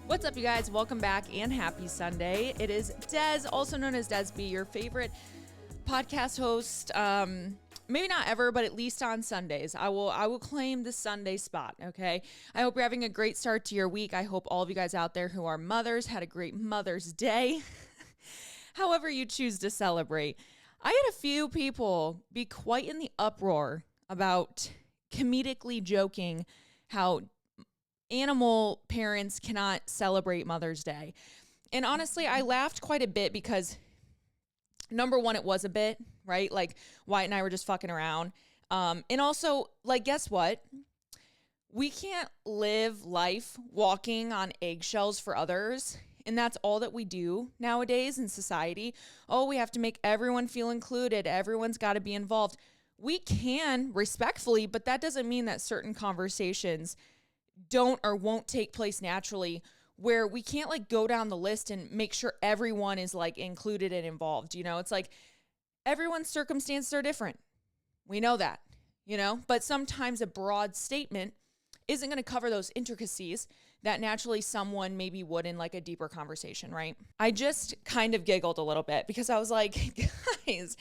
What's up, you guys? Welcome back and happy Sunday. It is Des, also known as DESB, your favorite podcast host. Maybe not ever, but at least on Sundays. I will claim the Sunday spot, okay? I hope you're having a great start to your week. I hope all of you guys out there who are mothers had a great Mother's Day. However you choose to celebrate. I had a few people be quite in the uproar about comedically joking how animal parents cannot celebrate Mother's Day. And honestly, I laughed quite a bit because number one, it was a bit, right? Like Wyatt and I were just fucking around. And also, like, guess what? We can't live life walking on eggshells for others. And that's all that we do nowadays in society. Oh, we have to make everyone feel included. Everyone's got to be involved. We can respectfully, but that doesn't mean that certain conversations don't or won't take place naturally, where we can't like go down the list and make sure everyone is like included and involved. You know, it's like everyone's circumstances are different. We know that, you know, but sometimes a broad statement isn't going to cover those intricacies that naturally someone maybe would in like a deeper conversation, right? I just kind of giggled a little bit because I was like, guys,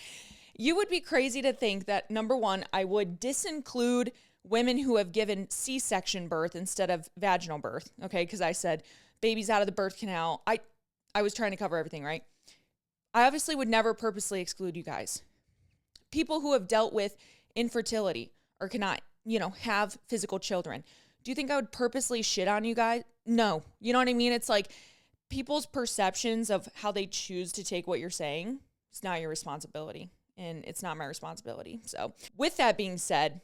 you would be crazy to think that, number one, I would disinclude women who have given C-section birth instead of vaginal birth, okay? Because I said babies out of the birth canal. I was trying to cover everything, right? I obviously would never purposely exclude you guys. People who have dealt with infertility or cannot, you know, have physical children. Do you think I would purposely shit on you guys? No. You know what I mean? It's like people's perceptions of how they choose to take what you're saying. It's not your responsibility, and it's not my responsibility. So with that being said,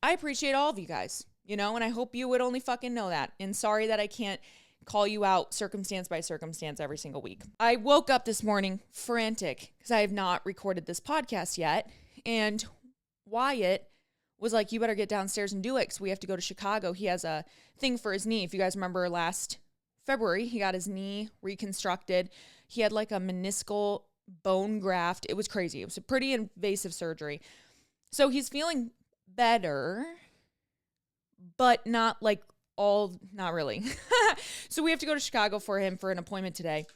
I appreciate all of you guys, you know, and I hope you would only fucking know that. And sorry that I can't call you out circumstance by circumstance every single week. I woke up this morning frantic because I have not recorded this podcast yet. And Wyatt was like, you better get downstairs and do it because we have to go to Chicago. He has a thing for his knee. If you guys remember last February, he got his knee reconstructed. He had like a meniscal bone graft. It was crazy. It was a pretty invasive surgery. So he's feeling better, but not really. So we have to go to Chicago for him for an appointment today.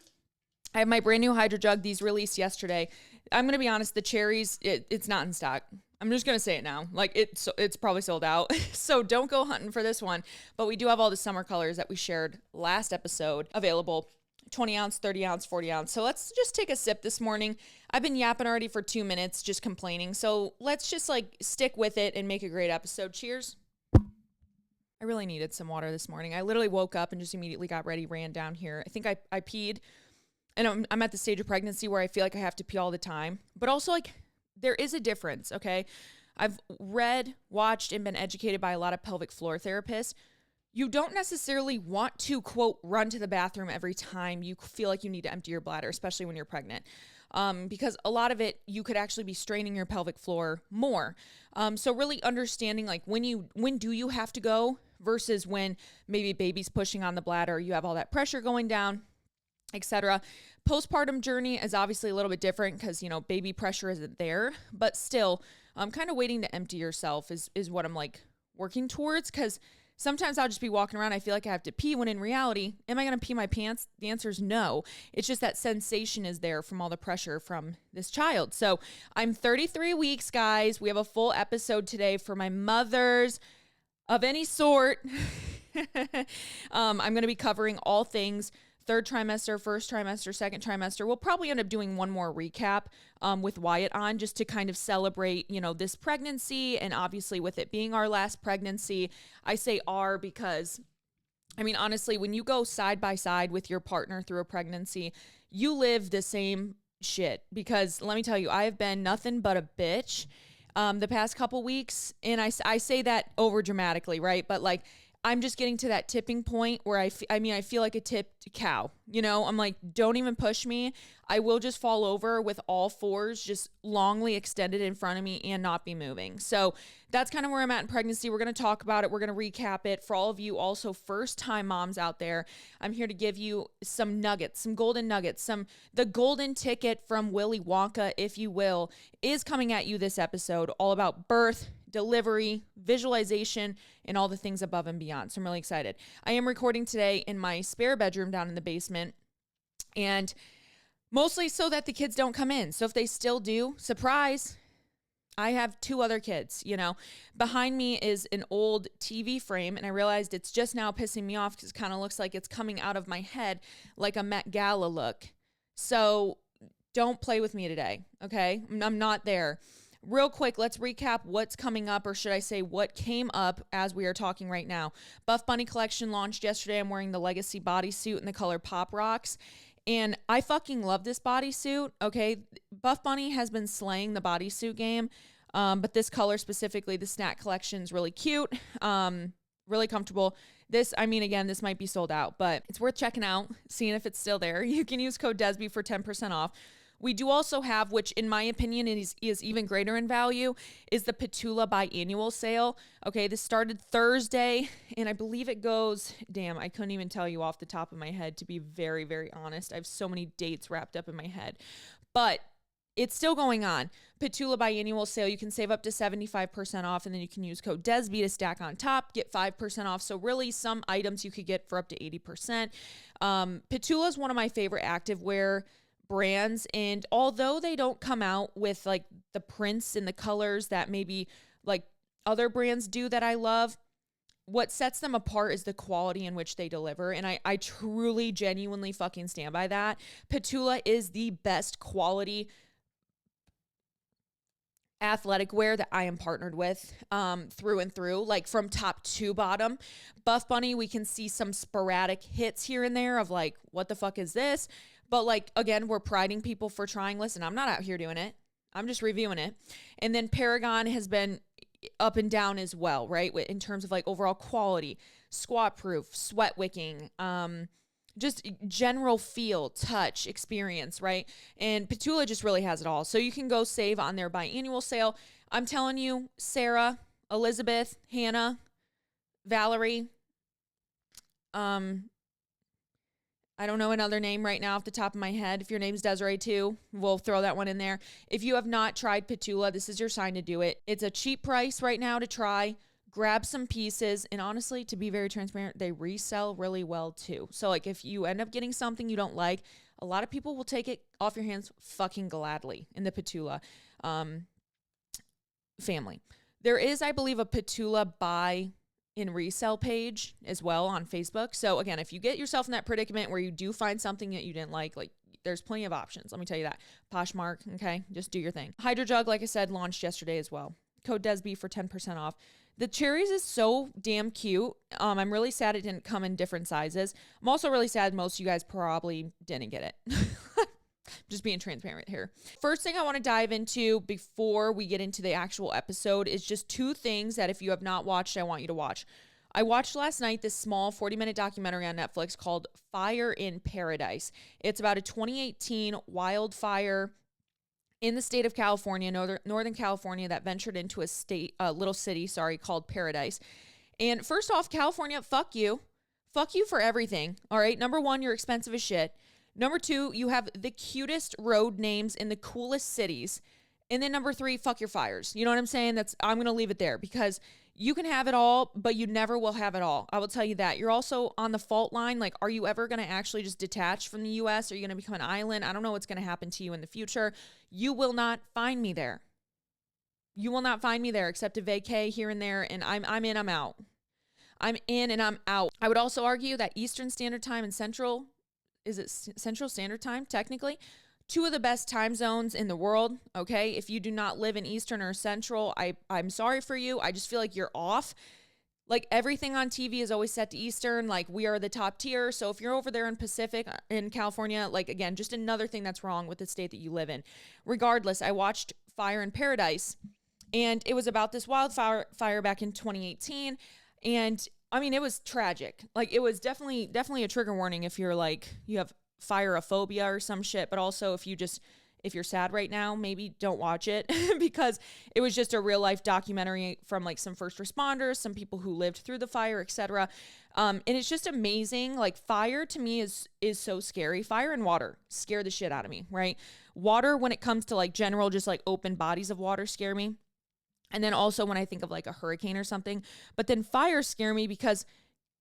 I have my brand new Hydro Jug. These released yesterday. I'm going to be honest, the cherries, it's not in stock. I'm just going to say it now. Like it's probably sold out. So don't go hunting for this one, but we do have all the summer colors that we shared last episode available. 20 ounce, 30 ounce, 40 ounce. So let's just take a sip this morning. I've been yapping already for 2 minutes, just complaining. So let's just like stick with it and make a great episode. Cheers. I really needed some water this morning. I literally woke up and just immediately got ready, ran down here. I think I peed, and I'm at the stage of pregnancy where I feel like I have to pee all the time, but also like there is a difference. Okay. I've read, watched, and been educated by a lot of pelvic floor therapists. You don't necessarily want to, quote, run to the bathroom every time you feel like you need to empty your bladder, especially when you're pregnant, because a lot of it, you could actually be straining your pelvic floor more. So really understanding like when do you have to go versus when maybe baby's pushing on the bladder, you have all that pressure going down, etc. Postpartum journey is obviously a little bit different because, you know, baby pressure isn't there, but still kind of waiting to empty yourself is what I'm like working towards, because sometimes I'll just be walking around. I feel like I have to pee when in reality, am I going to pee my pants? The answer is no. It's just that sensation is there from all the pressure from this child. So I'm 33 weeks, guys. We have a full episode today for my mothers of any sort. I'm going to be covering all things third trimester, first trimester, second trimester. We'll probably end up doing one more recap with Wyatt on, just to kind of celebrate, you know, this pregnancy. And obviously with it being our last pregnancy, I say our because, I mean, honestly, when you go side by side with your partner through a pregnancy, you live the same shit. Because let me tell you, I have been nothing but a bitch the past couple weeks. And I say that over dramatically, right? But like, I'm just getting to that tipping point where I feel like a tipped cow, you know, I'm like, don't even push me. I will just fall over with all fours, just longly extended in front of me and not be moving. So that's kind of where I'm at in pregnancy. We're going to talk about it. We're going to recap it. For all of you also first-time moms out there, I'm here to give you some nuggets, some golden nuggets, the golden ticket from Willy Wonka, if you will, is coming at you this episode, all about birth, delivery, visualization, and all the things above and beyond. So I'm really excited. I am recording today in my spare bedroom down in the basement, and mostly so that the kids don't come in. So if they still do, surprise, I have 2 other kids, you know. Behind me is an old TV frame, and I realized it's just now pissing me off because it kind of looks like it's coming out of my head like a Met Gala look. So don't play with me today, okay? I'm not there. Real quick, let's recap what's coming up, or should I say what came up as we are talking right now. Buff Bunny collection launched yesterday. I'm wearing the Legacy bodysuit in the color Pop Rocks. And I fucking love this bodysuit, okay? Buff Bunny has been slaying the bodysuit game, but this color specifically, the Snack collection, is really cute, really comfortable. This, I mean, again, this might be sold out, but it's worth checking out, seeing if it's still there. You can use code DESB for 10% off. We do also have, which in my opinion is even greater in value, is the Ptula biannual sale. Okay, this started Thursday, and I believe it goes, damn, I couldn't even tell you off the top of my head, to be very, very honest. I have so many dates wrapped up in my head. But it's still going on. Ptula biannual sale, you can save up to 75% off, and then you can use code DESB to stack on top, get 5% off. So really some items you could get for up to 80%. Ptula is one of my favorite activewear brands, and although they don't come out with like the prints and the colors that maybe like other brands do that I love, what sets them apart is the quality in which they deliver, and I truly genuinely fucking stand by that. Ptula is the best quality athletic wear that I am partnered with through and through, like from top to bottom. Buff Bunny, we can see some sporadic hits here and there of like, what the fuck is this? But like, again, we're priding people for trying. Listen, I'm not out here doing it. I'm just reviewing it. And then Paragon has been up and down as well, right? In terms of like overall quality, squat proof, sweat wicking, just general feel, touch, experience, right? And Ptula just really has it all. So you can go save on their biannual sale. I'm telling you, Sarah, Elizabeth, Hannah, Valerie, I don't know another name right now off the top of my head. If your name's Desiree too, we'll throw that one in there. If you have not tried Ptula, this is your sign to do it. It's a cheap price right now to try. Grab some pieces. And honestly, to be very transparent, they resell really well too. So like if you end up getting something you don't like, a lot of people will take it off your hands fucking gladly in the Ptula family. There is, I believe, a Ptula buy in resale page as well on Facebook. So again, if you get yourself in that predicament where you do find something that you didn't like there's plenty of options. Let me tell you that. Poshmark, okay? Just do your thing. Hydro Jug, like I said, launched yesterday as well. Code DESB for 10% off. The cherries is so damn cute. I'm really sad it didn't come in different sizes. I'm also really sad most of you guys probably didn't get it. Just being transparent here. First thing I want to dive into before we get into the actual episode is just 2 things that if you have not watched, I want you to watch. I watched last night this small 40-minute documentary on Netflix called Fire in Paradise. It's about a 2018 wildfire in the state of California, Northern California, that ventured into a little city called Paradise. And first off, California, fuck you. Fuck you for everything. All right. Number 1, you're expensive as shit. Number 2, you have the cutest road names in the coolest cities. And then number 3, fuck your fires. You know what I'm saying? I'm going to leave it there because you can have it all, but you never will have it all. I will tell you that. You're also on the fault line. Like, are you ever going to actually just detach from the U.S.? Are you going to become an island? I don't know what's going to happen to you in the future. You will not find me there. You will not find me there except a vacay here and there. And I'm in, I'm out. I'm in and I'm out. I would also argue that Eastern Standard Time and Central Standard Time, technically, 2 of the best time zones in the world, okay? If you do not live in Eastern or Central, I'm sorry for you. I just feel like you're off. Like, everything on TV is always set to Eastern. Like, we are the top tier. So if you're over there in Pacific, in California, like, again, just another thing that's wrong with the state that you live in. Regardless, I watched Fire in Paradise, and it was about this wildfire back in 2018. And I mean, it was tragic. Like, it was definitely a trigger warning if you're like, you have phyrophobia or some shit, but also if you're sad right now, maybe don't watch it because it was just a real life documentary from like some first responders, some people who lived through the fire, etc. And it's just amazing. Like, fire to me is so scary. Fire and water scare the shit out of me, right? Water, when it comes to like general, just like open bodies of water, scare me. And then also when I think of like a hurricane or something, but then fires scare me because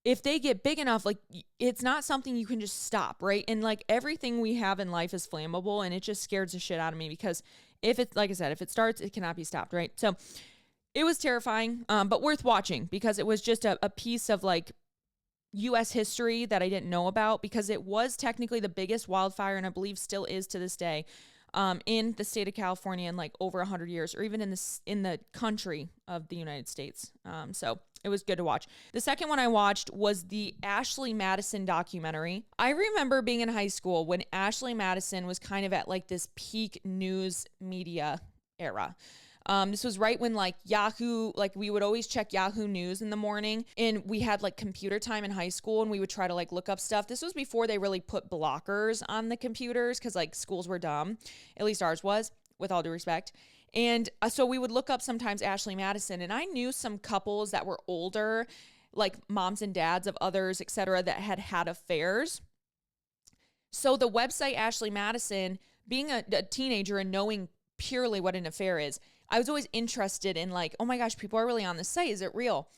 if they get big enough, like it's not something you can just stop, right? And like everything we have in life is flammable, and it just scares the shit out of me because if it's, like I said, if it starts, it cannot be stopped, right? So it was terrifying, but worth watching because it was just a piece of like U.S. history that I didn't know about, because it was technically the biggest wildfire, and I believe still is to this day, in the state of California in like over 100 years, or even in the country of the United States. So it was good to watch. The second one I watched was the Ashley Madison documentary. I remember being in high school when Ashley Madison was kind of at like this peak news media era. This was right when like Yahoo, like we would always check Yahoo News in the morning, and we had like computer time in high school, and we would try to like look up stuff. This was before they really put blockers on the computers, because like schools were dumb. At least ours was, with all due respect. And so we would look up sometimes Ashley Madison, and I knew some couples that were older, like moms and dads of others, etc., that had had affairs. So the website Ashley Madison, being a teenager and knowing purely what an affair is, I was always interested in like, oh my gosh, people are really on this site. Is it real?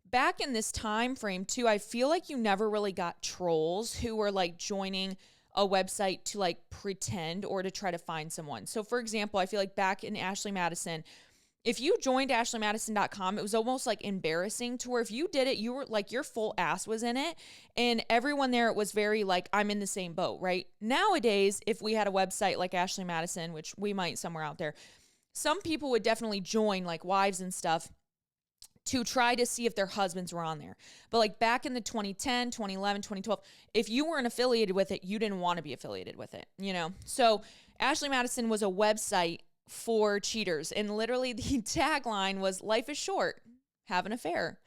Back in this time frame too, I feel like you never really got trolls who were like joining a website to like pretend or to try to find someone. So for example, I feel like back in Ashley Madison, if you joined ashleymadison.com, it was almost like embarrassing, to where if you did it, you were like, your full ass was in it. And everyone there was very like, I'm in the same boat, right? Nowadays, if we had a website like Ashley Madison, which we might somewhere out there, some people would definitely join, like wives and stuff, to try to see if their husbands were on there. But like back in the 2010, 2011, 2012, if you weren't affiliated with it, you didn't want to be affiliated with it, you know? So Ashley Madison was a website for cheaters. And literally the tagline was, life is short, have an affair.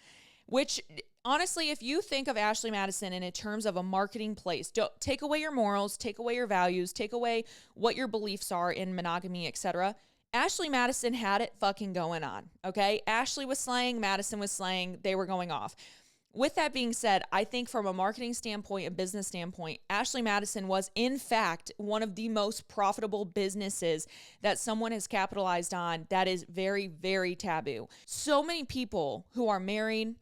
Which honestly, if you think of Ashley Madison in terms of a marketing place, don't take away your morals, take away your values, take away what your beliefs are in monogamy, etc. Ashley Madison had it fucking going on, okay? Ashley was slaying, Madison was slaying, they were going off. With that being said, I think from a marketing standpoint, a business standpoint, Ashley Madison was in fact one of the most profitable businesses that someone has capitalized on that is very, very taboo. So many people who are married,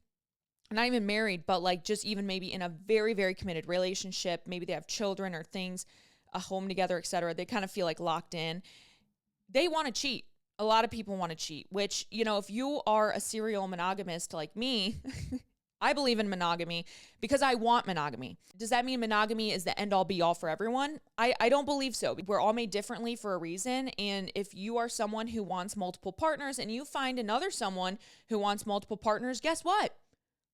not even married, but like just even maybe in a very, very committed relationship, maybe they have children or things, a home together, etc. They kind of feel like locked in. They want to cheat. A lot of people want to cheat, which, you know, if you are a serial monogamist like me, I believe in monogamy because I want monogamy. Does that mean monogamy is the end all be all for everyone? I don't believe so. We're all made differently for a reason. And if you are someone who wants multiple partners and you find another someone who wants multiple partners, guess what?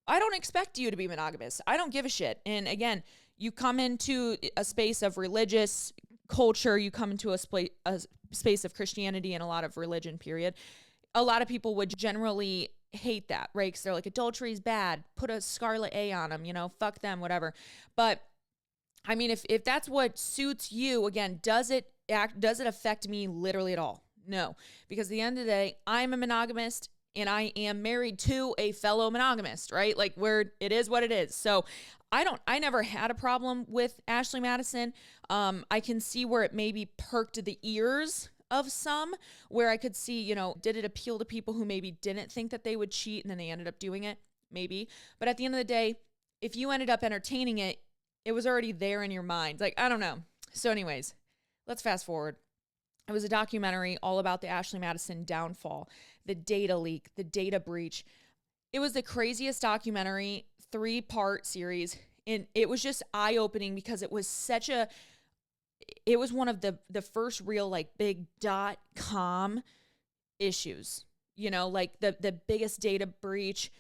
I don't expect you to be monogamous. I don't give a shit. And again, you come into a space of religious culture, you come into a space of Christianity and a lot of religion, period. A lot of people would generally hate that, right? Because they're like, adultery is bad. Put a scarlet A on them, you know, fuck them, whatever. But I mean, if that's what suits you, again, does it affect me literally at all? No, because at the end of the day, I'm a monogamist and I am married to a fellow monogamist, right? Like, where it is what it is. So I never had a problem with Ashley Madison. I can see where it maybe perked the ears of some, where I could see, you know, did it appeal to people who maybe didn't think that they would cheat and then they ended up doing it? Maybe. But at the end of the day, if you ended up entertaining it, it was already there in your mind. Like, I don't know. So anyways, let's fast forward. It was a documentary all about the Ashley Madison downfall, the data leak, the data breach. It was the craziest documentary, 3-part series. And it was just eye-opening because it was it was one of the first real like big .com issues, you know, like the biggest data breach.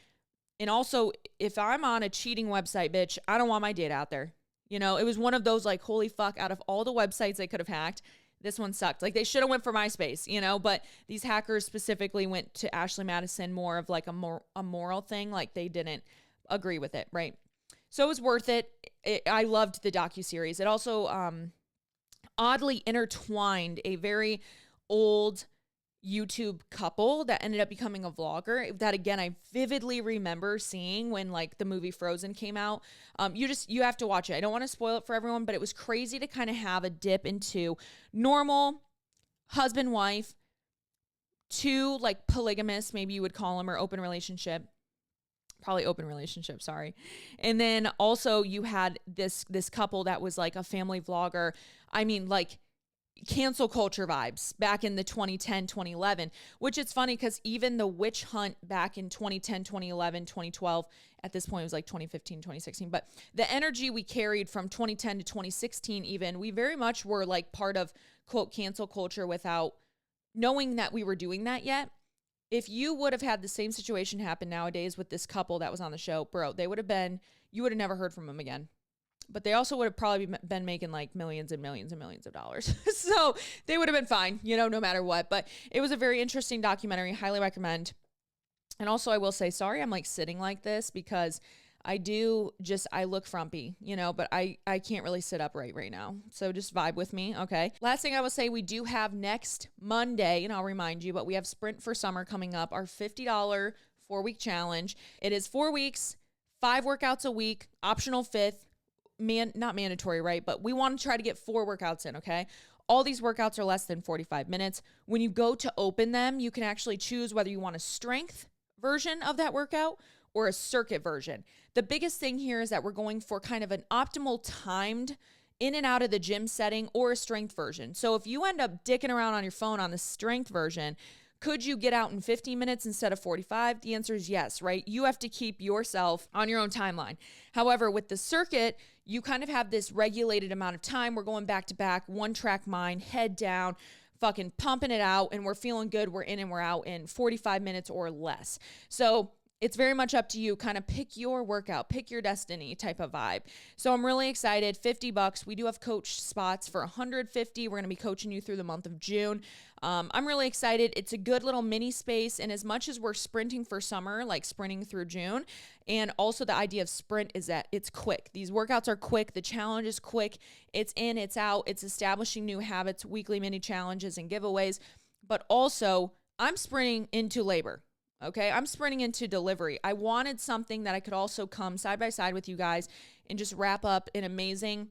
And also, if I'm on a cheating website, bitch, I don't want my data out there. You know, it was one of those like, holy fuck, out of all the websites they could have hacked, this one sucked. Like, they should have went for MySpace, you know, but these hackers specifically went to Ashley Madison more of like a moral thing. Like, they didn't agree with it, right? So it was worth it. I loved the docuseries. It also oddly intertwined a very old YouTube couple that ended up becoming a vlogger that, again, I vividly remember seeing when like the movie Frozen came out. You have to watch it. I don't want to spoil it for everyone, but it was crazy to kind of have a dip into normal husband, wife, two like polygamists, maybe you would call them, or open relationship. Probably open relationship, sorry. And then also you had this couple that was like a family vlogger. I mean, like cancel culture vibes back in the 2010, 2011, which it's funny because even the witch hunt back in 2010, 2011, 2012, at this point it was like 2015, 2016, but the energy we carried from 2010 to 2016 even, we very much were like part of quote cancel culture without knowing that we were doing that yet. If you would have had the same situation happen nowadays with this couple that was on the show, bro, you would have never heard from them again. But they also would have probably been making like millions and millions and millions of dollars. So they would have been fine, no matter what. But it was a very interesting documentary. Highly recommend. And also I will say, sorry, I'm like sitting like this because I look frumpy, but I can't really sit upright right now. So just vibe with me. Okay. Last thing I will say, we do have next Monday, and I'll remind you, but we have Sprint for Summer coming up, our $50 4-week challenge. It is 4 weeks, 5 workouts a week, optional 5th. Not mandatory, right? But we want to try to get 4 workouts in, okay? All these workouts are less than 45 minutes. When you go to open them, you can actually choose whether you want a strength version of that workout or a circuit version. The biggest thing here is that we're going for kind of an optimal timed in and out of the gym setting or a strength version. So if you end up dicking around on your phone on the strength version, could you get out in 15 minutes instead of 45? The answer is yes, right? You have to keep yourself on your own timeline. However, with the circuit, you kind of have this regulated amount of time. We're going back to back, one track mind, head down, fucking pumping it out, and we're feeling good. We're in and we're out in 45 minutes or less. So it's very much up to you. Kind of pick your workout, pick your destiny type of vibe. So I'm really excited. $50. We do have coach spots for $150. We're going to be coaching you through the month of June. I'm really excited. It's a good little mini space. And as much as we're sprinting for summer, like sprinting through June, and also the idea of sprint is that it's quick. These workouts are quick. The challenge is quick. It's in, it's out. It's establishing new habits, weekly mini challenges and giveaways. But also, I'm sprinting into labor. Okay, I'm sprinting into delivery. I wanted something that I could also come side by side with you guys and just wrap up an amazing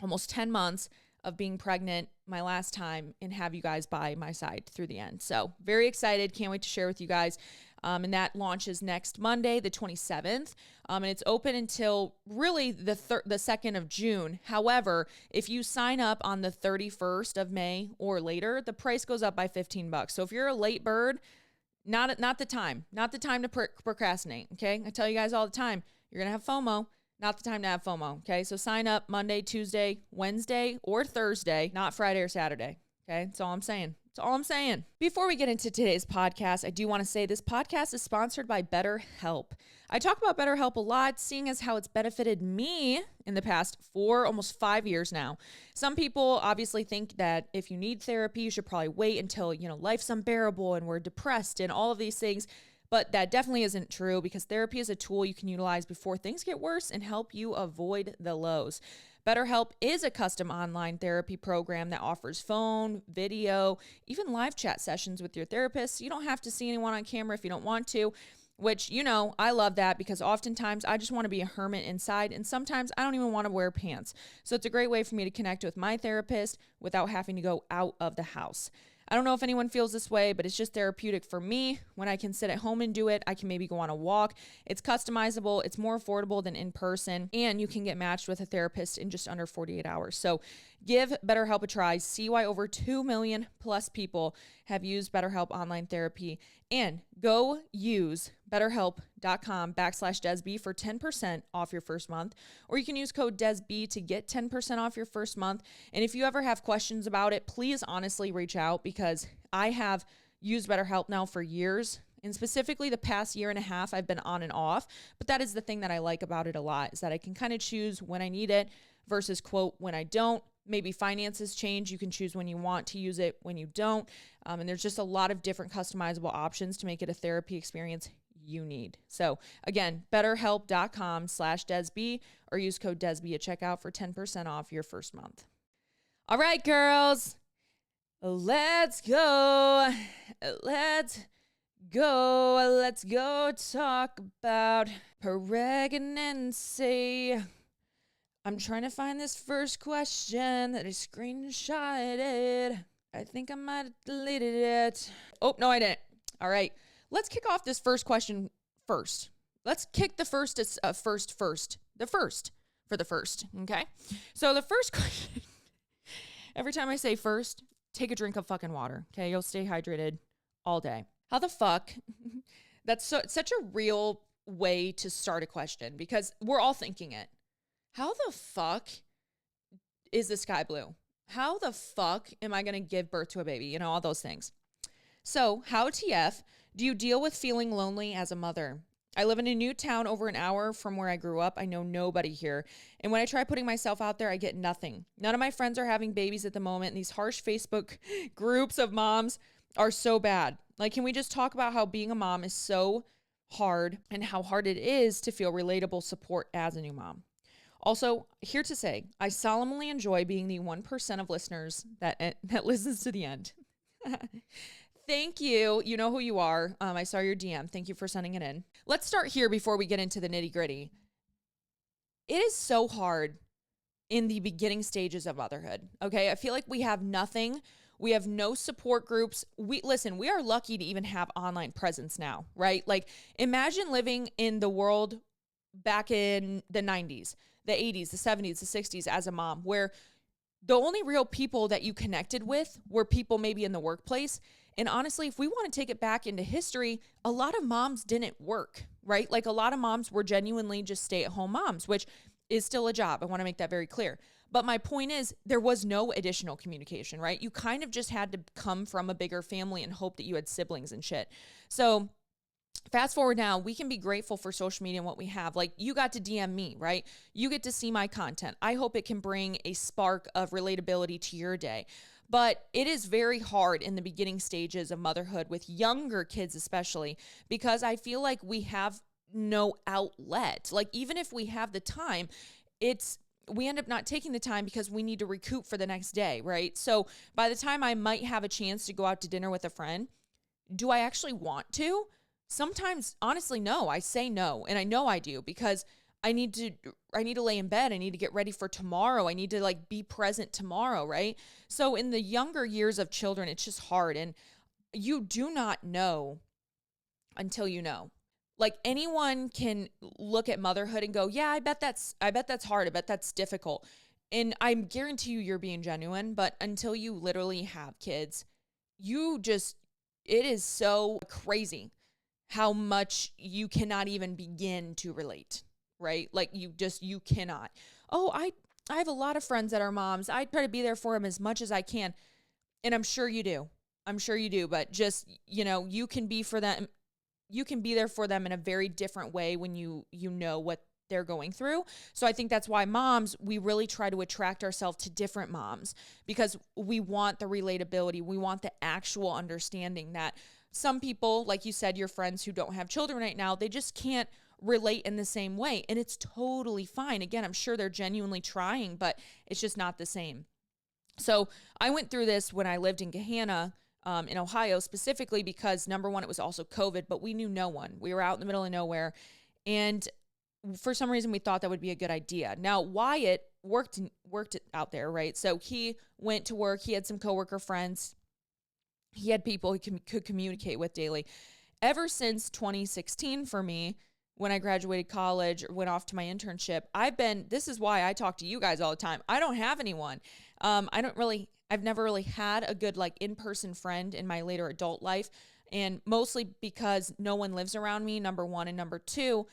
almost 10 months of being pregnant, my last time, and have you guys by my side through the end. So very excited. Can't wait to share with you guys. And that launches next Monday, the 27th. And it's open until really the 2nd of June. However, if you sign up on the 31st of May or later, the price goes up by $15. So if you're a late bird, not the time to procrastinate. Okay. I tell you guys all the time, you're going to have FOMO, not the time to have FOMO. Okay. So sign up Monday, Tuesday, Wednesday, or Thursday, not Friday or Saturday. Okay. That's all I'm saying. That's all I'm saying. Before we get into today's podcast, I do want to say this podcast is sponsored by BetterHelp. I talk about BetterHelp a lot, seeing as how it's benefited me in the past 4, almost 5 years now. Some people obviously think that if you need therapy, you should probably wait until, life's unbearable and we're depressed and all of these things. But that definitely isn't true, because therapy is a tool you can utilize before things get worse and help you avoid the lows. BetterHelp is a custom online therapy program that offers phone, video, even live chat sessions with your therapist. You don't have to see anyone on camera if you don't want to, which, I love that, because oftentimes I just want to be a hermit inside, and sometimes I don't even want to wear pants. So it's a great way for me to connect with my therapist without having to go out of the house. I don't know if anyone feels this way, but it's just therapeutic for me. When I can sit at home and do it, I can maybe go on a walk. It's customizable. It's more affordable than in person, and you can get matched with a therapist in just under 48 hours. So give BetterHelp a try. See why over 2 million plus people have used BetterHelp online therapy, and go use BetterHelp.com/DESB for 10% off your first month, or you can use code DESB to get 10% off your first month. And if you ever have questions about it, please honestly reach out, because I have used BetterHelp now for years, and specifically the past year and a half, I've been on and off. But that is the thing that I like about it a lot, is that I can kind of choose when I need it versus quote when I don't. Maybe finances change. You can choose when you want to use it, when you don't. And there's just a lot of different customizable options to make it a therapy experience you need. So again, BetterHelp.com/DESB, or use code DESB at checkout for 10% off your first month. All right, girls, let's go. Let's go talk about pregnancy. I'm trying to find this first question that I screenshotted. I think I might have deleted it. Oh, no, I didn't. All right. Let's kick off this first question first. Let's kick the first, the first for the first. Okay. So the first question, every time I say first, take a drink of fucking water. Okay. You'll stay hydrated all day. How the fuck? That's such a real way to start a question because we're all thinking it. How the fuck is the sky blue? How the fuck am I going to give birth to a baby? You know, all those things. So how TF do you deal with feeling lonely as a mother? I live in a new town over an hour from where I grew up. I know nobody here. And when I try putting myself out there, I get nothing. None of my friends are having babies at the moment. And these harsh Facebook groups of moms are so bad. Like, can we just talk about how being a mom is so hard and how hard it is to feel relatable support as a new mom? Also, here to say, I solemnly enjoy being the 1% of listeners that listens to the end. Thank you. You know who you are. I saw your DM. Thank you for sending it in. Let's start here before we get into the nitty gritty. It is so hard in the beginning stages of motherhood. Okay. I feel like we have nothing. We have no support groups. We are lucky to even have online presence now, right? Like imagine living in the world back in the 90s, the 80s, the 70s, the 60s as a mom, where the only real people that you connected with were people maybe in the workplace. And honestly, if we want to take it back into history, a lot of moms didn't work, right? Like a lot of moms were genuinely just stay-at-home moms, which is still a job. I want to make that very clear. But my point is there was no additional communication, right? You kind of just had to come from a bigger family and hope that you had siblings and shit. So fast forward now, we can be grateful for social media and what we have. Like you got to DM me, right? You get to see my content. I hope it can bring a spark of relatability to your day. But it is very hard in the beginning stages of motherhood with younger kids, especially because I feel like we have no outlet. Like even if we have the time, we end up not taking the time because we need to recoup for the next day, right? So by the time I might have a chance to go out to dinner with a friend, do I actually want to? Sometimes, honestly, no. I say no, and I know I do because I need to lay in bed. I need to get ready for tomorrow. I need to like be present tomorrow, right? So in the younger years of children, it's just hard, and you do not know until you know. Like anyone can look at motherhood and go, yeah, I bet that's hard. I bet that's difficult. And I guarantee you're being genuine, but until you literally have kids, it is so crazy how much you cannot even begin to relate, right? Like you cannot. Oh, I have a lot of friends that are moms. I try to be there for them as much as I can. And I'm sure you do. But just, you can be for them. You can be there for them in a very different way when you know what they're going through. So I think that's why moms, we really try to attract ourselves to different moms because we want the relatability. We want the actual understanding that some people, like you said, your friends who don't have children right now, they just can't relate in the same way. And it's totally fine. Again, I'm sure they're genuinely trying, but it's just not the same. So I went through this when I lived in Gahanna, in Ohio, specifically because number one, it was also COVID, but we knew no one. We were out in the middle of nowhere. And for some reason, we thought that would be a good idea. Now, Wyatt worked out there, right? So he went to work. He had some coworker friends. He had people he could communicate with daily. Ever since 2016 for me, when I graduated college, went off to my internship, this is why I talk to you guys all the time. I don't have anyone. I've never really had a good like in-person friend in my later adult life. And mostly because no one lives around me, number one. And number two,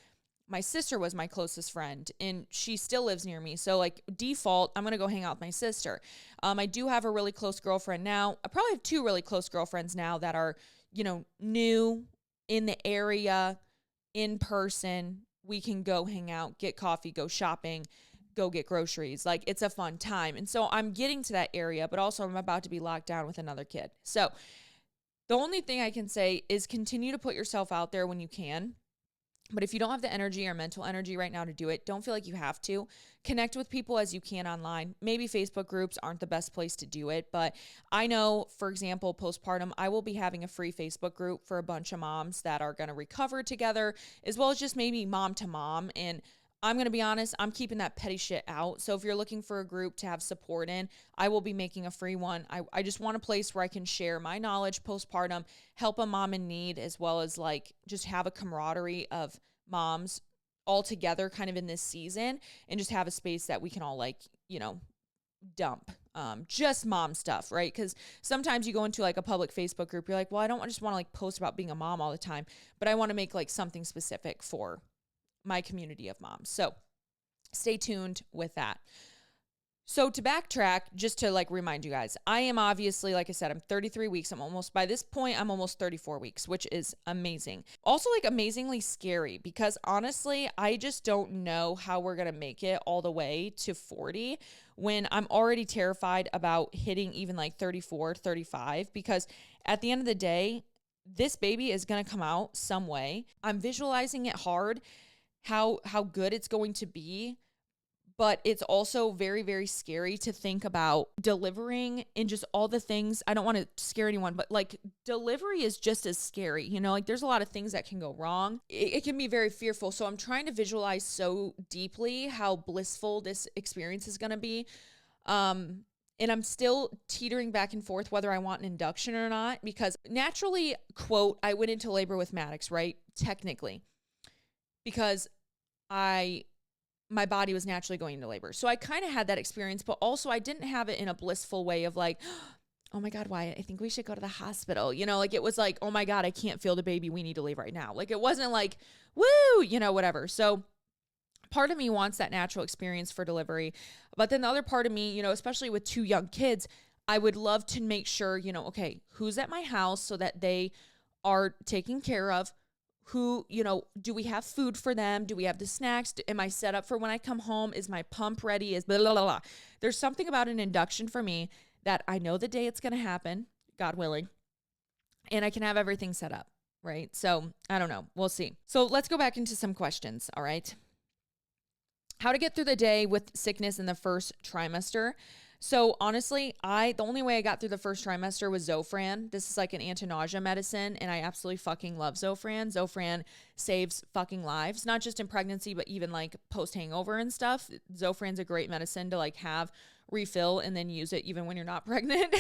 my sister was my closest friend and she still lives near me. So like default, I'm going to go hang out with my sister. I do have a really close girlfriend now. I probably have two really close girlfriends now that are, new in the area, in person. We can go hang out, get coffee, go shopping, go get groceries. Like it's a fun time. And so I'm getting to that area, but also I'm about to be locked down with another kid. So the only thing I can say is continue to put yourself out there when you can. But if you don't have the energy or mental energy right now to do it, don't feel like you have to. Connect with people as you can online. Maybe Facebook groups aren't the best place to do it, but I know, for example, postpartum, I will be having a free Facebook group for a bunch of moms that are going to recover together, as well as just maybe mom to mom. And I'm going to be honest, I'm keeping that petty shit out. So if you're looking for a group to have support in, I will be making a free one. I just want a place where I can share my knowledge postpartum, help a mom in need, as well as like just have a camaraderie of moms all together kind of in this season, and just have a space that we can all like, dump just mom stuff, right? Because sometimes you go into like a public Facebook group, you're like, well, I don't just want to like post about being a mom all the time, but I want to make like something specific for my community of moms. So stay tuned with that. So to backtrack, just to like remind you guys, I am obviously, like I said, I'm 33 weeks. By this point, I'm almost 34 weeks, which is amazing. Also like amazingly scary, because honestly, I just don't know how we're going to make it all the way to 40 when I'm already terrified about hitting even like 34, 35, because at the end of the day, this baby is going to come out some way. I'm visualizing it hard, how good it's going to be, but it's also very, very scary to think about delivering and just all the things. I don't want to scare anyone, but like delivery is just as scary, like there's a lot of things that can go wrong. It can be very fearful. So I'm trying to visualize so deeply how blissful this experience is going to be. And I'm still teetering back and forth whether I want an induction or not, because naturally, quote, I went into labor with Maddox, right? Technically, because my body was naturally going into labor. So I kind of had that experience, but also I didn't have it in a blissful way of like, oh my God, Wyatt, I think we should go to the hospital. Like it was like, oh my God, I can't feel the baby. We need to leave right now. Like it wasn't like, woo, whatever. So part of me wants that natural experience for delivery. But then the other part of me, especially with 2 young kids, I would love to make sure, okay, who's at my house so that they are taken care of. Who, do we have food for them? Do we have the snacks? Am I set up for when I come home? Is my pump ready? Is blah, blah, blah, blah. There's something about an induction for me that I know the day it's going to happen, God willing, and I can have everything set up, right? So I don't know. We'll see. So let's go back into some questions. All right. How to get through the day with sickness in the first trimester. So honestly, the only way I got through the first trimester was Zofran. This is like an anti-nausea medicine, and I absolutely fucking love Zofran. Zofran saves fucking lives, not just in pregnancy, but even like post-hangover and stuff. Zofran's a great medicine to like have refill and then use it even when you're not pregnant.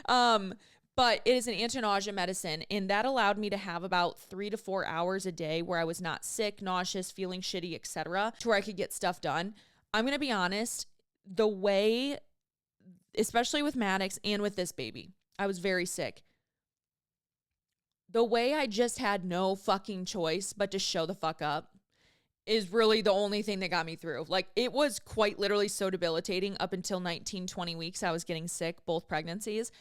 But it is an anti-nausea medicine, and that allowed me to have about 3 to 4 hours a day where I was not sick, nauseous, feeling shitty, etc., to where I could get stuff done. I'm going to be honest, the way, especially with Maddox and with this baby, I was very sick. The way I just had no fucking choice but to show the fuck up is really the only thing that got me through. Like it was quite literally so debilitating up until 19, 20 weeks. I was getting sick, both pregnancies.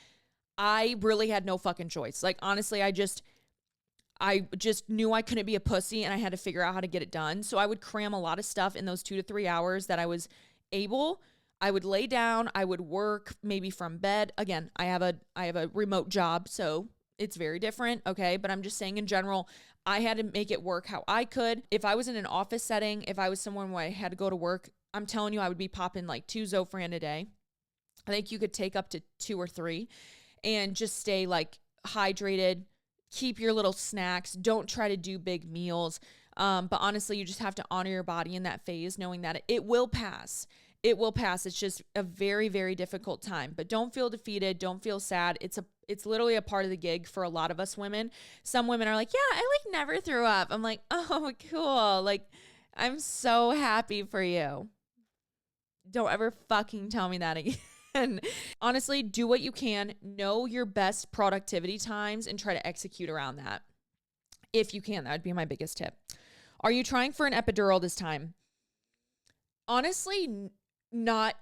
I really had no fucking choice. Like honestly, I just knew I couldn't be a pussy and I had to figure out how to get it done. So I would cram a lot of stuff in those 2 to 3 hours that I was able. I would lay down, I would work maybe from bed. Again, I have a remote job, so it's very different, okay? But I'm just saying in general, I had to make it work how I could. If I was in an office setting, if I was somewhere where I had to go to work, I'm telling you, I would be popping like 2 Zofran a day. I think you could take up to 2 or 3 and just stay like hydrated, keep your little snacks, don't try to do big meals. But honestly, you just have to honor your body in that phase, knowing that it will pass. It will pass. It's just a very, very difficult time, but don't feel defeated. Don't feel sad. It's literally a part of the gig for a lot of us women. Some women are like, yeah, I like never threw up. I'm like, oh, cool. Like, I'm so happy for you. Don't ever fucking tell me that again. Honestly, do what you can. Know your best productivity times and try to execute around that. If you can, that would be my biggest tip. Are you trying for an epidural this time? Honestly, not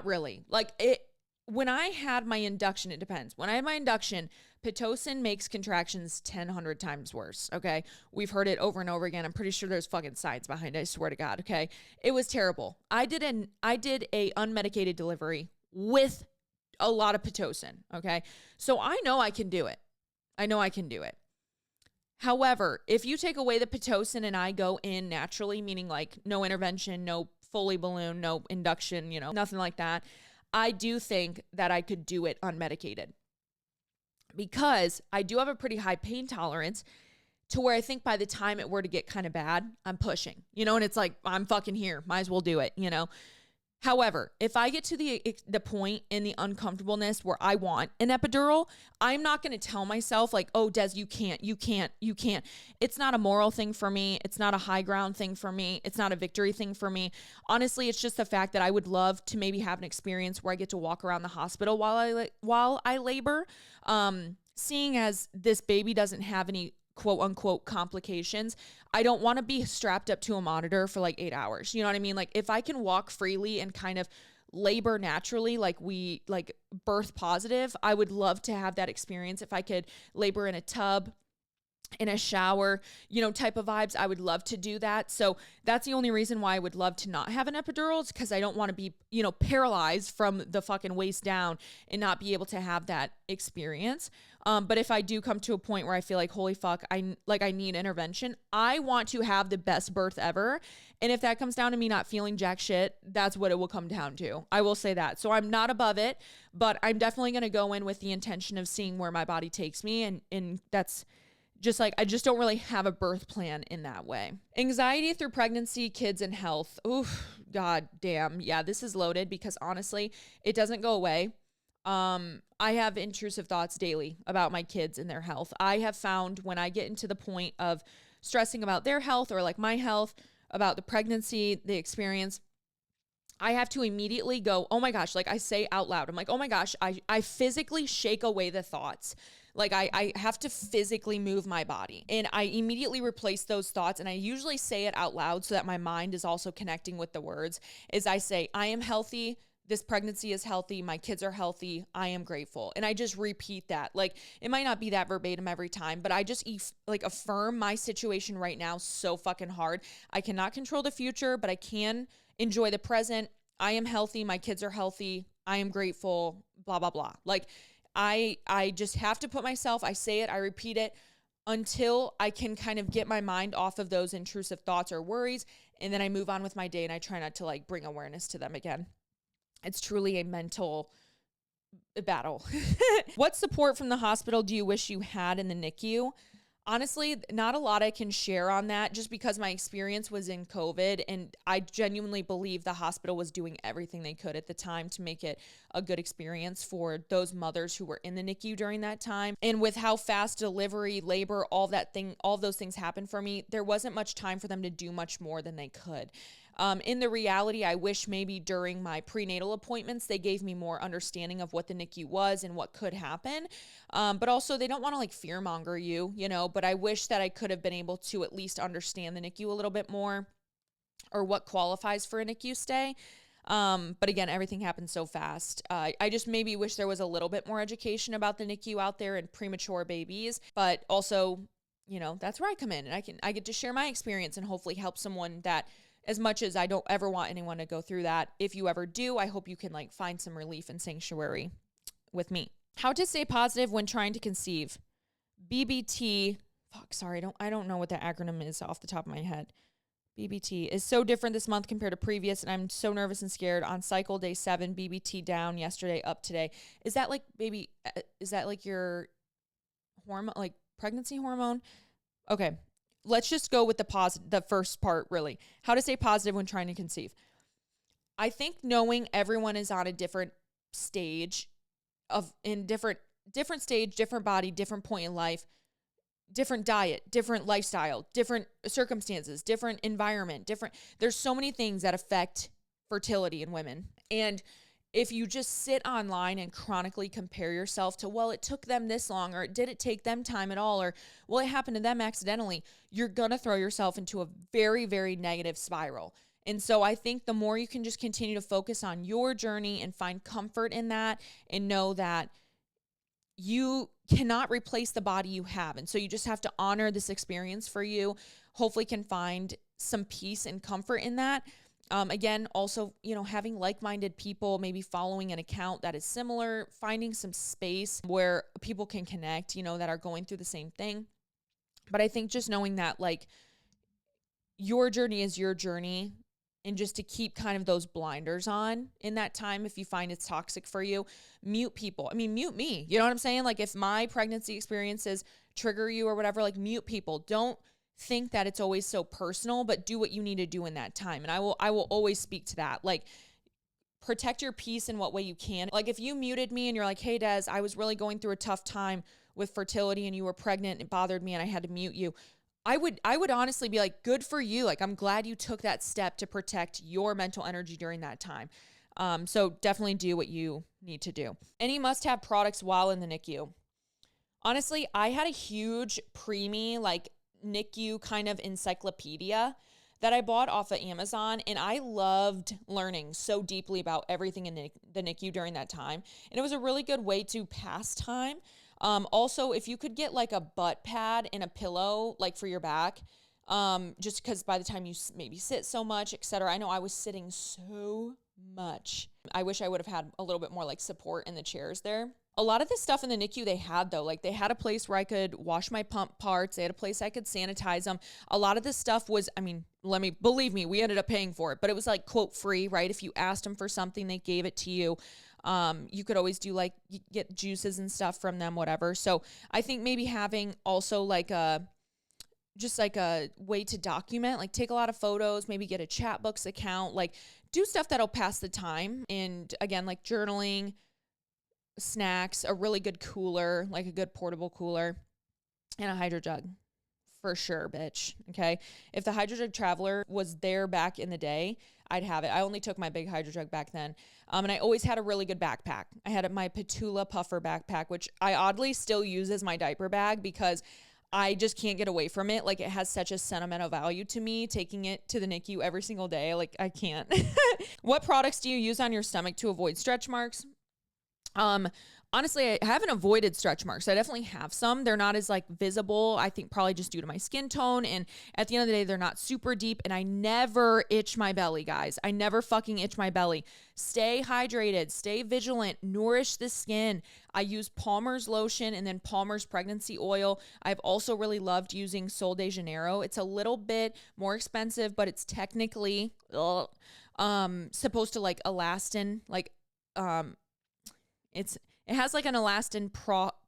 really. Like when I had my induction, it depends. When I had my induction, Pitocin makes contractions 100 times worse. Okay. We've heard it over and over again. I'm pretty sure there's fucking science behind it. I swear to God. Okay. It was terrible. I did a unmedicated delivery with a lot of Pitocin. Okay. So I know I can do it. However, if you take away the Pitocin and I go in naturally, meaning like no intervention, no Foley balloon, no induction, nothing like that, I do think that I could do it unmedicated because I do have a pretty high pain tolerance. to where I think by the time it were to get kind of bad, I'm pushing, you know, and it's like, I'm fucking here. Might as well do it, you know? However, if I get to the point in the uncomfortableness where I want an epidural, I'm not going to tell myself like, oh, Des, you can't. It's not a moral thing for me. It's not a high ground thing for me. It's not a victory thing for me. Honestly, it's just the fact that I would love to maybe have an experience where I get to walk around the hospital while I labor. Seeing as this baby doesn't have any quote unquote complications, I don't want to be strapped up to a monitor for like 8 hours. You know what I mean? Like if I can walk freely and kind of labor naturally, like birth positive, I would love to have that experience. If I could labor in a tub, in a shower, you know, type of vibes, I would love to do that. So that's the only reason why I would love to not have an epidural, is because I don't want to be, you know, paralyzed from the fucking waist down and not be able to have that experience. But if I do come to a point where I feel like, holy fuck, I need intervention, I want to have the best birth ever. And if that comes down to me not feeling jack shit, that's what it will come down to. I will say that. So I'm not above it, but I'm definitely going to go in with the intention of seeing where my body takes me. And that's just like, I just don't really have a birth plan in that way. Anxiety through pregnancy, kids, and health. Oof, god damn. Yeah, this is loaded because honestly, it doesn't go away. I have intrusive thoughts daily about my kids and their health. I have found when I get into the point of stressing about their health or like my health, about the pregnancy, the experience, I have to immediately go, oh my gosh, like I say out loud, I'm like, oh my gosh, I physically shake away the thoughts. Like I have to physically move my body, and I immediately replace those thoughts. And I usually say it out loud so that my mind is also connecting with the words. Is I say, I am healthy. This pregnancy is healthy. My kids are healthy. I am grateful. And I just repeat that. Like it might not be that verbatim every time, but I just affirm my situation right now so fucking hard. I cannot control the future, but I can enjoy the present. I am healthy. My kids are healthy. I am grateful, blah, blah, blah. Like I just have to put myself, I say it, I repeat it until I can kind of get my mind off of those intrusive thoughts or worries. And then I move on with my day and I try not to like bring awareness to them again. It's truly a mental battle. What support from the hospital do you wish you had in the NICU? Honestly, not a lot I can share on that, just because my experience was in COVID, and I genuinely believe the hospital was doing everything they could at the time to make it a good experience for those mothers who were in the NICU during that time. And with how fast delivery, labor, all those things happened for me, there wasn't much time for them to do much more than they could. In the reality, I wish maybe during my prenatal appointments, they gave me more understanding of what the NICU was and what could happen. But also they don't want to like fear monger you, you know, but I wish that I could have been able to at least understand the NICU a little bit more, or what qualifies for a NICU stay. But again, everything happened so fast. I just maybe wish there was a little bit more education about the NICU out there and premature babies, but also, you know, that's where I come in, and I get to share my experience and hopefully help someone that, as much as I don't ever want anyone to go through that, if you ever do, I hope you can like find some relief and sanctuary with me. How to stay positive when trying to conceive. BBT, I don't know what that acronym is off the top of my head. BBT is so different this month compared to previous, and I'm so nervous and scared. On cycle day 7, BBT down yesterday, up today. Is that like your hormone, like pregnancy hormone? Okay. Let's just go with the first part, really. How to stay positive when trying to conceive. I think knowing everyone is on a different stage different stage, different body, different point in life, different diet, different lifestyle, different circumstances, different environment, there's so many things that affect fertility in women. And if you just sit online and chronically compare yourself to, well, it took them this long, or did it take them time at all, or, well, it happened to them accidentally, you're going to throw yourself into a very, very negative spiral. And so I think the more you can just continue to focus on your journey and find comfort in that, and know that you cannot replace the body you have. And so you just have to honor this experience for you, hopefully can find some peace and comfort in that. Again, also, you know, having like-minded people, maybe following an account that is similar, finding some space where people can connect, you know, that are going through the same thing. But I think just knowing that like your journey is your journey, and just to keep kind of those blinders on in that time. If you find it's toxic for you, mute people. I mean, mute me. You know what I'm saying? Like if my pregnancy experiences trigger you or whatever, like mute people. Don't think that it's always so personal, but do what you need to do in that time. And I will always speak to that. Like, protect your peace in what way you can. Like, if you muted me and you're like, hey, Des, I was really going through a tough time with fertility and you were pregnant and it bothered me and I had to mute you. I would honestly be like, good for you. Like, I'm glad you took that step to protect your mental energy during that time. So definitely do what you need to do. Any must-have products while in the NICU. Honestly, I had a huge preemie, like NICU kind of encyclopedia that I bought off of Amazon, and I loved learning so deeply about everything in the NICU during that time. And it was a really good way to pass time. Also, if you could get like a butt pad and a pillow, like for your back, just because by the time you maybe sit so much, etc. I know I was sitting so much. I wish I would have had a little bit more like support in the chairs there. A lot of the stuff in the NICU they had though, like they had a place where I could wash my pump parts. They had a place I could sanitize them. A lot of this stuff was, I mean, believe me, we ended up paying for it, but it was like quote free, right? If you asked them for something, they gave it to you. You could always do like get juices and stuff from them, whatever. So I think maybe having also like just like a way to document, like take a lot of photos, maybe get a chat books account, like do stuff that'll pass the time. And again, like journaling, snacks, a really good cooler, like a good portable cooler, and a hydro jug for sure, bitch. Okay. If the hydro jug traveler was there back in the day, I'd have it. I only took my big hydro jug back then. And I always had a really good backpack. I had my Ptula puffer backpack, which I oddly still use as my diaper bag because I just can't get away from it. Like it has such a sentimental value to me, taking it to the NICU every single day. Like I can't. What products do you use on your stomach to avoid stretch marks? Honestly, I haven't avoided stretch marks. I definitely have some. They're not as like visible. I think probably just due to my skin tone. And at the end of the day, they're not super deep. And I never itch my belly, guys. I never fucking itch my belly. Stay hydrated, stay vigilant, nourish the skin. I use Palmer's lotion and then Palmer's pregnancy oil. I've also really loved using Sol de Janeiro. It's a little bit more expensive, but it's technically supposed to like elastin, like it has like an elastin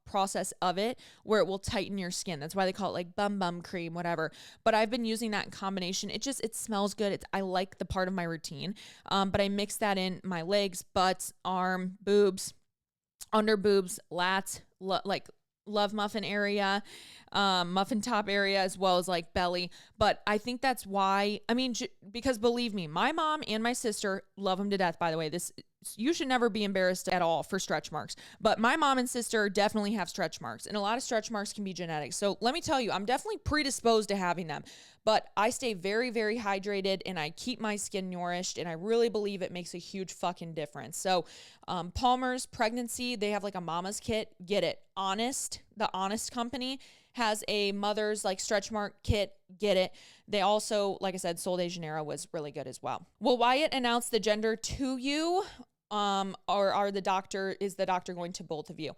process of it where it will tighten your skin. That's why they call it like bum cream, whatever. But I've been using that in combination. It smells good. I like the part of my routine. But I mix that in my legs, butts, arm, boobs, under boobs, lats, like love muffin area, muffin top area, as well as like belly. But I think that's why, I mean, because believe me, my mom and my sister love them to death. By the way, you should never be embarrassed at all for stretch marks, but my mom and sister definitely have stretch marks, and a lot of stretch marks can be genetic. So let me tell you, I'm definitely predisposed to having them, but I stay very, very hydrated and I keep my skin nourished, and I really believe it makes a huge fucking difference. So Palmer's pregnancy, they have like a mama's kit. Get it. The Honest company has a mother's like stretch mark kit. Get it. They also, like I said, Sol de Janeiro was really good as well. Will Wyatt announce the gender to you? Or is the doctor going to both of you?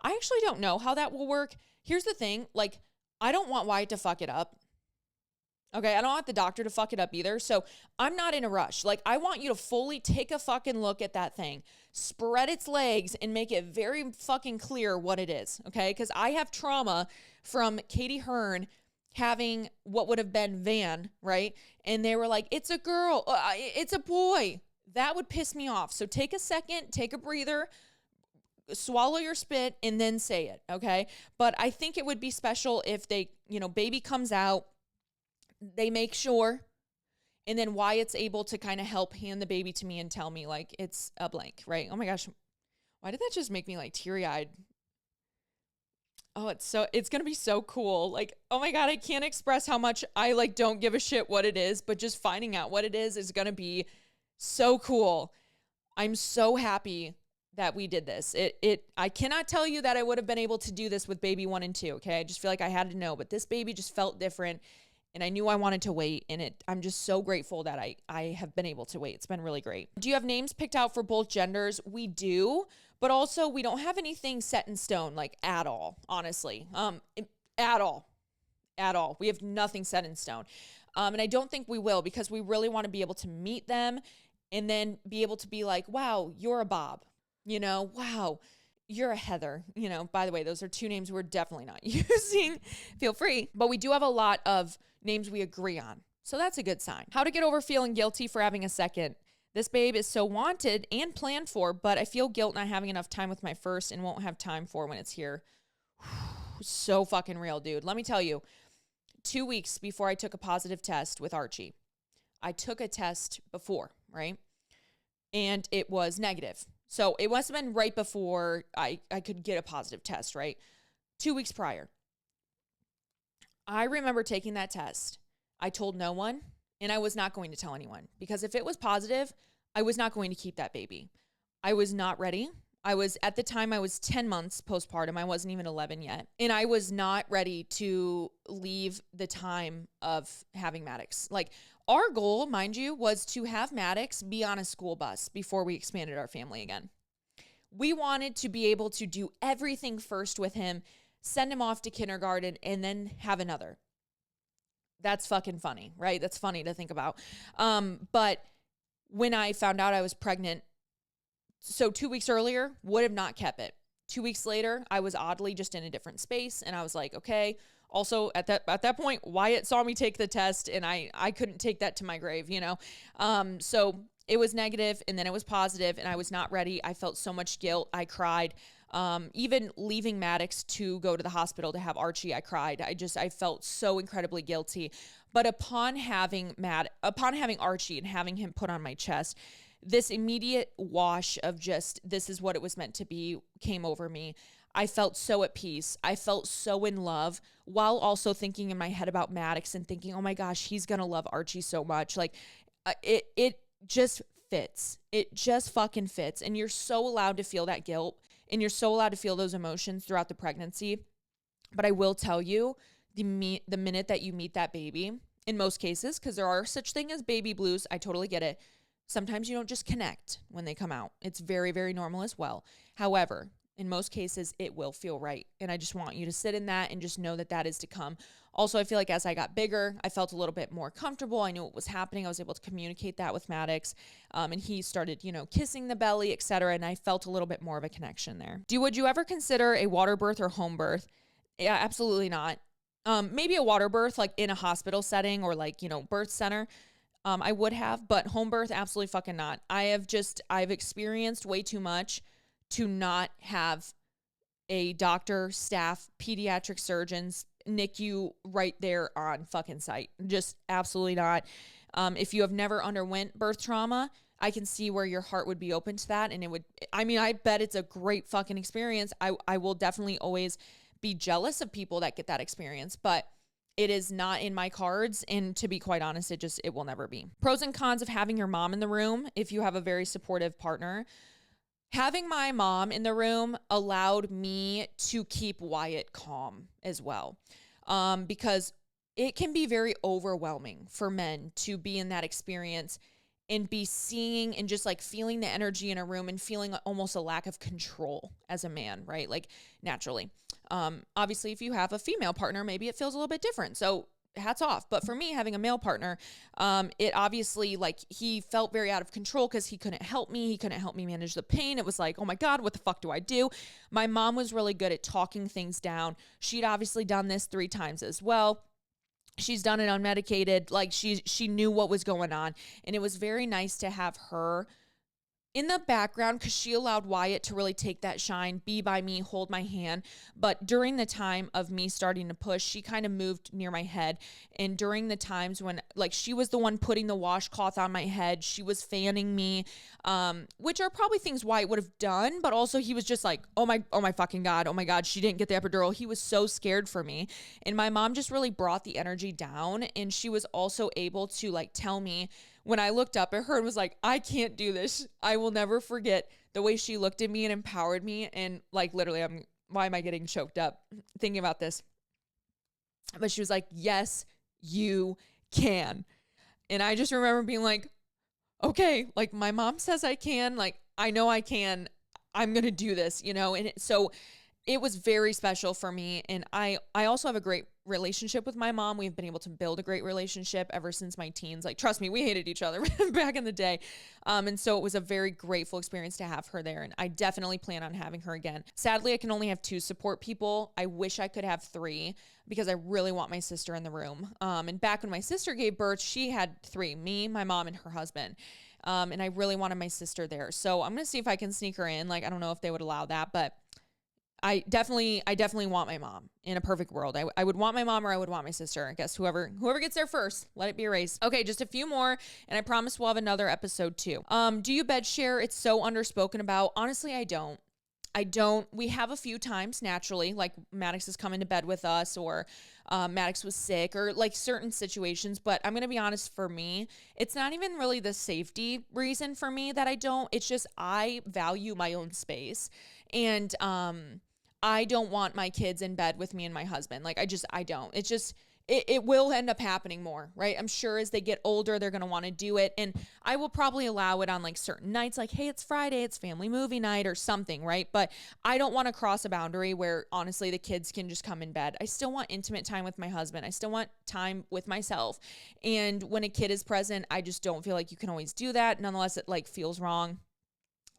I actually don't know how that will work. Here's the thing. Like, I don't want Wyatt to fuck it up. Okay. I don't want the doctor to fuck it up either. So I'm not in a rush. Like, I want you to fully take a fucking look at that thing, spread its legs, and make it very fucking clear what it is. Okay. Cause I have trauma from Katie Hearn having what would have been Van, right? And they were like, it's a girl, it's a boy. That would piss me off. So take a second, take a breather, swallow your spit, and then say it, okay? But I think it would be special if they, baby comes out, they make sure, and then Wyatt's able to kind of help hand the baby to me and tell me, like, it's a blank, right? Oh my gosh, why did that just make me, like, teary-eyed? Oh, it's going to be so cool. Like, oh my God, I can't express how much I, like, don't give a shit what it is, but just finding out what it is going to be so cool. I'm so happy that we did this. I cannot tell you that I would have been able to do this with baby 1 and 2. Okay. I just feel like I had to know, but this baby just felt different and I knew I wanted to wait, and I'm just so grateful that I have been able to wait. It's been really great. Do you have names picked out for both genders? We do, but also we don't have anything set in stone, like at all, honestly. At all. We have nothing set in stone. And I don't think we will, because we really want to be able to meet them and then be able to be like, wow, you're a Bob, wow, you're a Heather, by the way, those are two names we're definitely not using. Feel free. But we do have a lot of names we agree on. So that's a good sign. How to get over feeling guilty for having a second. This babe is so wanted and planned for, but I feel guilt not having enough time with my first and won't have time for when it's here. So fucking real, dude. Let me tell you, 2 weeks before I took a positive test with Archie, I took a test before, right? And it was negative. So it must have been right before I could get a positive test, right? 2 weeks prior. I remember taking that test. I told no one, and I was not going to tell anyone, because if it was positive, I was not going to keep that baby. I was not ready. At the time, I was 10 months postpartum. I wasn't even 11 yet. And I was not ready to leave the time of having Maddox. Like, our goal, mind you, was to have Maddox be on a school bus before we expanded our family again. We wanted to be able to do everything first with him, send him off to kindergarten, and then have another. That's fucking funny, right? That's funny to think about. But when I found out I was pregnant, so 2 weeks earlier, would have not kept it. 2 weeks later, I was oddly just in a different space, and I was like, okay. Also, at that point, Wyatt saw me take the test, and I couldn't take that to my grave, So it was negative, and then it was positive, and I was not ready. I felt so much guilt. I cried. Even leaving Maddox to go to the hospital to have Archie, I cried. I felt so incredibly guilty. But upon having Archie and having him put on my chest, this immediate wash of just, this is what it was meant to be, came over me. I felt so at peace. I felt so in love, while also thinking in my head about Maddox and thinking, oh my gosh, he's going to love Archie so much. Like, it just fits. It just fucking fits. And you're so allowed to feel that guilt, and you're so allowed to feel those emotions throughout the pregnancy. But I will tell you, the minute that you meet that baby, in most cases, because there are such thing as baby blues, I totally get it. Sometimes you don't just connect when they come out. It's very, very normal as well. However, in most cases, it will feel right. And I just want you to sit in that and just know that that is to come. Also, I feel like as I got bigger, I felt a little bit more comfortable. I knew what was happening. I was able to communicate that with Maddox. And he started, kissing the belly, etc. And I felt a little bit more of a connection there. Would you ever consider a water birth or home birth? Yeah, absolutely not. Maybe a water birth, like in a hospital setting or like, birth center. I would have, but home birth, absolutely fucking not. I've experienced way too much to not have a doctor, staff, pediatric surgeons, NICU right there on fucking site. Just absolutely not. If you have never underwent birth trauma, I can see where your heart would be open to that. And I bet it's a great fucking experience. I will definitely always be jealous of people that get that experience, but it is not in my cards. And to be quite honest, it will never be. Pros and cons of having your mom in the room if you have a very supportive partner. Having my mom in the room allowed me to keep Wyatt calm as well, because it can be very overwhelming for men to be in that experience and be seeing and just like feeling the energy in a room and feeling almost a lack of control as a man, right? Like naturally. Obviously, if you have a female partner, maybe it feels a little bit different. So hats off. But for me, having a male partner, it obviously, like, he felt very out of control because he couldn't help me. He couldn't help me manage the pain. It was like, oh my God, what the fuck do I do? My mom was really good at talking things down. She'd obviously done this 3 times as well. She's done it unmedicated. Like she knew what was going on. And it was very nice to have her in the background because she allowed Wyatt to really take that shine, be by me, hold my hand. But during the time of me starting to push, she kind of moved near my head. And during the times when, like, she was the one putting the washcloth on my head, she was fanning me, which are probably things Wyatt would have done. But also he was just like, oh my fucking God. Oh my God, she didn't get the epidural. He was so scared for me. And my mom just really brought the energy down. And she was also able to, like, tell me, when I looked up at her and was like, I can't do this. I will never forget the way she looked at me and empowered me. And, like, literally, why am I getting choked up thinking about this? But she was like, yes, you can. And I just remember being like, okay, like, my mom says I can, like, I know I can, I'm going to do this, And so it was very special for me. And I also have a great relationship with my mom. We've been able to build a great relationship ever since my teens. Like, trust me, we hated each other back in the day. And so it was a very grateful experience to have her there. And I definitely plan on having her again. Sadly, I can only have 2 support people. I wish I could have 3 because I really want my sister in the room. And back when my sister gave birth, she had 3, me, my mom, and her husband. And I really wanted my sister there. So I'm going to see if I can sneak her in. Like, I don't know if they would allow that, but I definitely want my mom in a perfect world. I would want my mom or I would want my sister. I guess whoever gets there first, let it be a race. Okay, just a few more, and I promise we'll have another episode too. Do you bed share? It's so underspoken about. Honestly, I don't. We have a few times naturally, like Maddox has come into bed with us, or Maddox was sick, or like certain situations. But I'm going to be honest, for me, it's not even really the safety reason for me that I don't. It's just I value my own space. And I don't want my kids in bed with me and my husband. Like, I don't. It's just, it will end up happening more, right? I'm sure as they get older, they're going to want to do it. And I will probably allow it on like certain nights, like, hey, it's Friday, it's family movie night or something, right? But I don't want to cross a boundary where honestly the kids can just come in bed. I still want intimate time with my husband. I still want time with myself. And when a kid is present, I just don't feel like you can always do that. Nonetheless, it like feels wrong.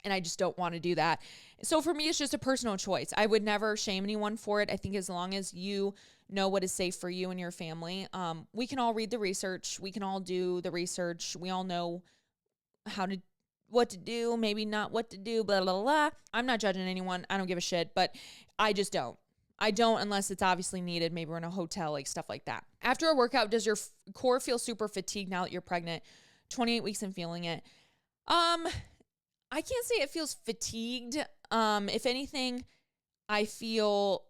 And I just don't want to do that. So for me, it's just a personal choice. I would never shame anyone for it. I think as long as you know what is safe for you and your family, we can all read the research. We can all do the research. We all know what to do, maybe not what to do, blah, blah, blah. I'm not judging anyone. I don't give a shit, but I just don't. I don't unless it's obviously needed. Maybe we're in a hotel, like stuff like that. After a workout, does your core feel super fatigued now that you're pregnant? 28 weeks and feeling it. I can't say it feels fatigued. If anything, I feel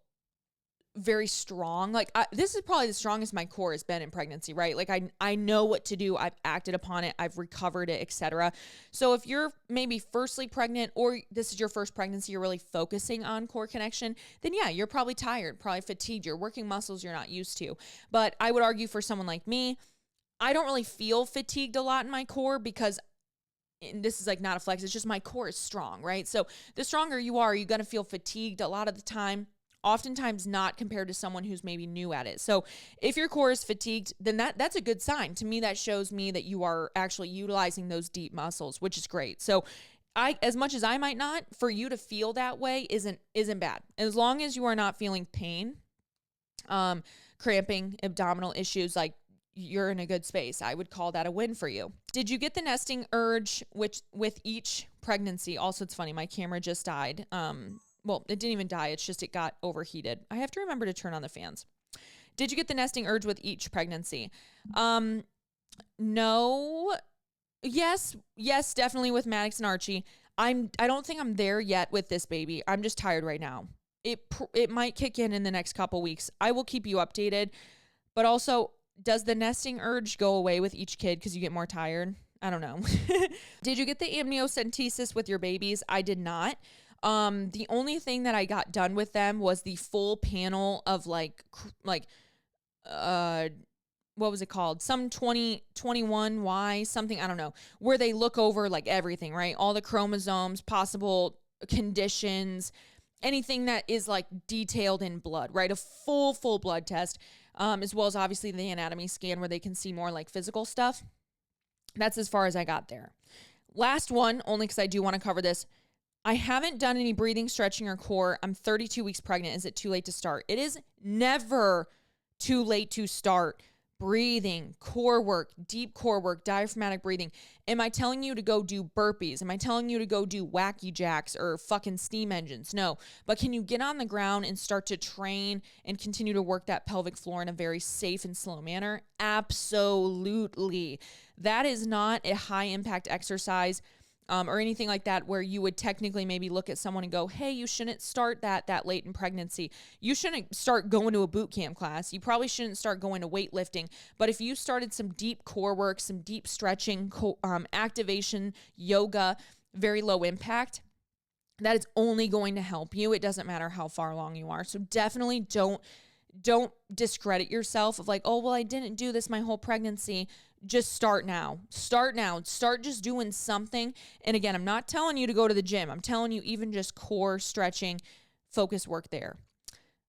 very strong. Like this is probably the strongest my core has been in pregnancy, right? Like I know what to do. I've acted upon it. I've recovered it, etc. So if you're maybe firstly pregnant or this is your first pregnancy, you're really focusing on core connection, then yeah, you're probably tired, probably fatigued. You're working muscles you're not used to. But I would argue for someone like me, I don't really feel fatigued a lot in my core because and this is like not a flex, it's just my core is strong, right? So the stronger you are, you're going to feel fatigued a lot of the time, oftentimes not compared to someone who's maybe new at it. So if your core is fatigued, then that's a good sign. To me, that shows me that you are actually utilizing those deep muscles, which is great. So as much as I might not, for you to feel that way isn't bad. As long as you are not feeling pain, cramping, abdominal issues, like you're in a good space. I would call that a win for you. Did you get the nesting urge with each pregnancy? Also, it's funny, my camera just died. Well, it didn't even die. It's just it got overheated. I have to remember to turn on the fans. Did you get the nesting urge with each pregnancy? No. Yes, definitely with Maddox and Archie. I don't think I'm there yet with this baby. I'm just tired right now. It might kick in the next couple weeks. I will keep you updated. But also, does the nesting urge go away with each kid because you get more tired? I don't know. Did you get the amniocentesis with your babies? I did not. The only thing that I got done with them was the full panel of what was it called? Some 21Y something, I don't know, where they look over like everything, right? All the chromosomes, possible conditions, anything that is like detailed in blood, right? A full blood test, as well as obviously the anatomy scan where they can see more like physical stuff. That's as far as I got there. Last one, only because I do want to cover this. I haven't done any breathing, stretching, or core. I'm 32 weeks pregnant. Is it too late to start? It is never too late to start breathing, core work, deep core work, diaphragmatic breathing. Am I telling you to go do burpees? Am I telling you to go do wacky jacks or fucking steam engines? No. But can you get on the ground and start to train and continue to work that pelvic floor in a very safe and slow manner? Absolutely. That is not a high impact exercise or anything like that where you would technically maybe look at someone and go, hey, you shouldn't start that late in pregnancy. You shouldn't start going to a boot camp class. You probably shouldn't start going to weightlifting. But if you started some deep core work, some deep stretching, activation, yoga, very low impact, that is only going to help you. It doesn't matter how far along you are. So definitely don't discredit yourself of like, oh, well, I didn't do this my whole pregnancy. Just start now. Start just doing something. And again, I'm not telling you to go to the gym. I'm telling you even just core stretching, focus work there.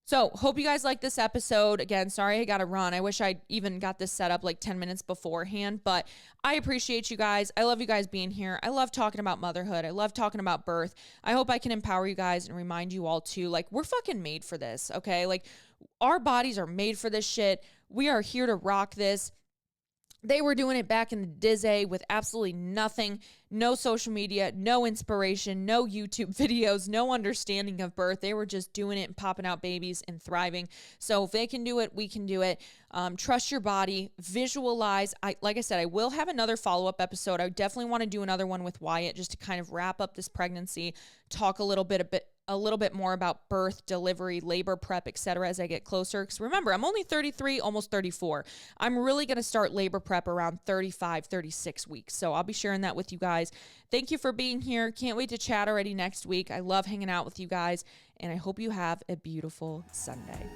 So hope you guys like this episode. Again, sorry I got to run. I wish I even got this set up like 10 minutes beforehand, but I appreciate you guys. I love you guys being here. I love talking about motherhood. I love talking about birth. I hope I can empower you guys and remind you all too, like, we're fucking made for this, okay? Like, our bodies are made for this shit. We are here to rock this. They were doing it back in the Disney with absolutely nothing, no social media, no inspiration, no YouTube videos, no understanding of birth. They were just doing it and popping out babies and thriving. So if they can do it, we can do it. Trust your body, visualize. Like I said, I will have another follow-up episode. I definitely want to do another one with Wyatt just to kind of wrap up this pregnancy, talk a little bit more about birth, delivery, labor prep, etc. as I get closer. Because remember, I'm only 33, almost 34. I'm really going to start labor prep around 35, 36 weeks. So I'll be sharing that with you guys. Thank you for being here. Can't wait to chat already next week. I love hanging out with you guys, and I hope you have a beautiful Sunday.